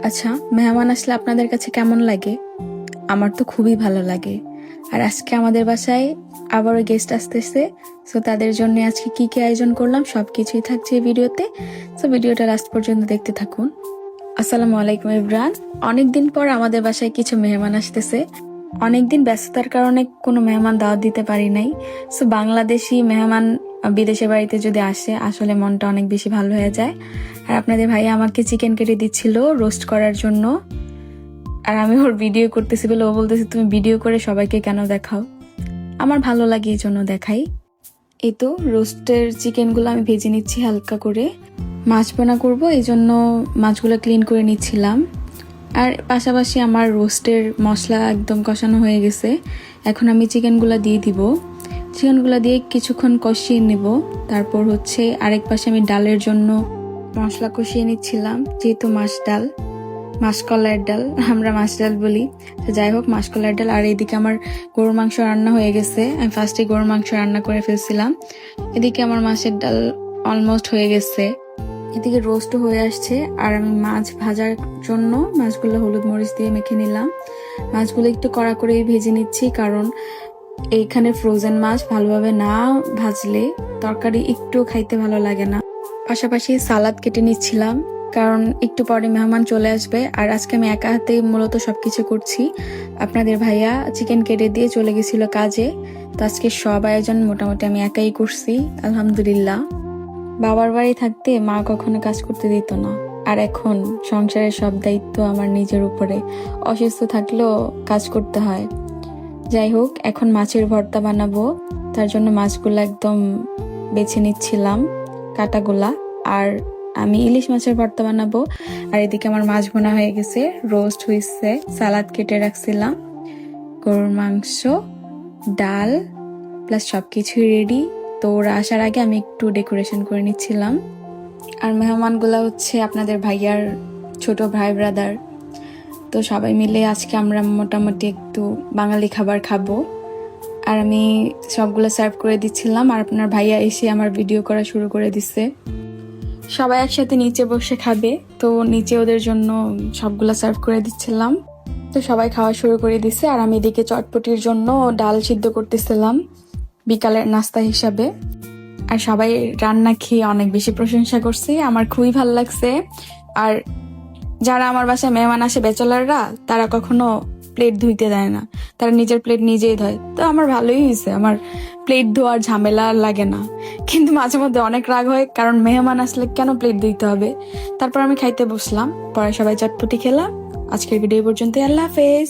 আচ্ছা, মেহমান আসলে আপনাদের কাছে কেমন লাগে? আমার তো খুবই ভালো লাগে। আর আজকে আমাদের বাসায় আবারও গেস্ট আসতেছে। সো তাদের জন্য আজকে কি কি আয়োজন করলাম সবকিছুই থাকছে এই ভিডিওতে। সো ভিডিওটা লাস্ট পর্যন্ত দেখতে থাকুন। আসসালামু আলাইকুম ইব্রান। অনেকদিন পর আমাদের বাসায় কিছু মেহমান আসতেছে। অনেকদিন ব্যস্ততার কারণে কোনো মেহমান দাওয়াত দিতে পারি নাই। সো বাংলাদেশি মেহমান বিদেশের বাড়িতে যদি আসে আসলে মনটা অনেক বেশি ভালো হয়ে যায়। আর আপনাদের ভাইয়া আমাকে চিকেন কেটে দিচ্ছিল রোস্ট করার জন্য। আর আমি ওর ভিডিও করতেছি বলে ও বলতেছে তুমি ভিডিও করে সবাইকে কেন দেখাও? আমার ভালো লাগে এই জন্য দেখাই। এই তো রোস্টের চিকেনগুলো আমি ভেজে নিচ্ছি হালকা করে। মাছ বোনা করবো এই জন্য মাছগুলো ক্লিন করে নিচ্ছিলাম। আর পাশাপাশি আমার রোস্টের মশলা একদম কষানো হয়ে গেছে। এখন আমি চিকেনগুলো দিয়ে দিব। চিকেনগুলো দিয়ে কিছুক্ষণ কষিয়ে নেব। তারপর হচ্ছে আরেক পাশে আমি ডালের জন্য মশলা কষিয়ে নিচ্ছিলাম, যেহেতু মাসকলাইয়ের ডাল, আমরা মাছ ডাল বলি। তো যাই হোক, মাসকলাইয়ের ডাল। আর এদিকে আমার গরুর মাংস রান্না হয়ে গেছে। আমি ফার্স্টে গরুর মাংস রান্না করে ফেলছিলাম। এদিকে আমার মাছের ডাল অলমোস্ট হয়ে গেছে। এদিকে রোস্টও হয়ে আসছে। আর আমি মাছ ভাজার জন্য মাছগুলো হলুদ মরিচ দিয়ে মেখে নিলাম। মাছগুলো একটু কড়া করে ভেজে নিচ্ছি, কারণ এইখানে ফ্রোজেন মাছ ভালোভাবে না ভাজলে তরকারি একটু খাইতে ভালো লাগে না। পাশাপাশি সালাদ কেটে নিচ্ছিলাম, কারণ একটু পরে মেহমান চলে আসবে। আর আজকে আমি একা হাতে মূলত সবকিছু করছি। আপনাদের ভাইয়া চিকেন কেটে দিয়ে চলে গেছিল কাজে। তো আজকে সব আয়োজন মোটামুটি আমি একাই করছি, আলহামদুলিল্লাহ। বাবার বাড়ি থাকতে মা কখনো কাজ করতে দিত না, আর এখন সংসারের সব দায়িত্ব আমার নিজের উপরে। অসুস্থ থাকলেও কাজ করতে হয়। যাই হোক, এখন মাছের ভর্তা বানাবো। তার জন্য মাছগুলো একদম বেছে নিচ্ছিলাম, কাটাগুলা। আর আমি ইলিশ মাছের ভর্তা বানাবো। আর এদিকে আমার মাছ বোনা হয়ে গেছে, রোস্ট হয়েছে, সালাদ কেটে রাখছিলাম, গরুর মাংস, ডাল প্লাস সবকিছুই রেডি। তো ওরা আসার আগে আমি একটু ডেকোরেশন করে নিচ্ছিলাম। আর মেহমানগুলা হচ্ছে আপনাদের ভাইয়ার ছোট ভাই ব্রাদার। তো সবাই মিলে আজকে আমরা মোটামুটি একটু বাঙালি খাবার খাবো। আর আমি সবগুলো সার্ভ করে দিচ্ছিলাম। আর আপনার ভাইয়া এসে আমার ভিডিও করা শুরু করে দিচ্ছে। সবাই একসাথে নিচে বসে খাবে, তো নিচে ওদের জন্য সবগুলা সার্ভ করে দিচ্ছিলাম। তো সবাই খাওয়া শুরু করে দিচ্ছে। আর আমি এদিকে চটপটির জন্য ডাল সিদ্ধ করতেছিলাম বিকালের নাস্তা হিসাবে। আর সবাই রান্না খেয়ে অনেক বেশি প্রশংসা করছে, আমার খুবই ভালো লাগছে। আর যারা আমার বাসায় মেহমান আসে, ব্যাচেলাররা, তারা কখনো প্লেট ধুইতে দেয় না, তারা নিজের প্লেট নিজেই ধোয়। তো আমার ভালোই হয়েছে, আমার প্লেট ধোয়ার ঝামেলা লাগে না। কিন্তু মাঝে মধ্যে অনেক রাগ হয়, কারণ মেহমান আসলে কেন প্লেট ধুইতে হবে। তারপর আমি খাইতে বসলাম, পরে সবাই চটপটি খেলাম। আজকের ভিডিও পর্যন্ত, আল্লাহ হাফেজ।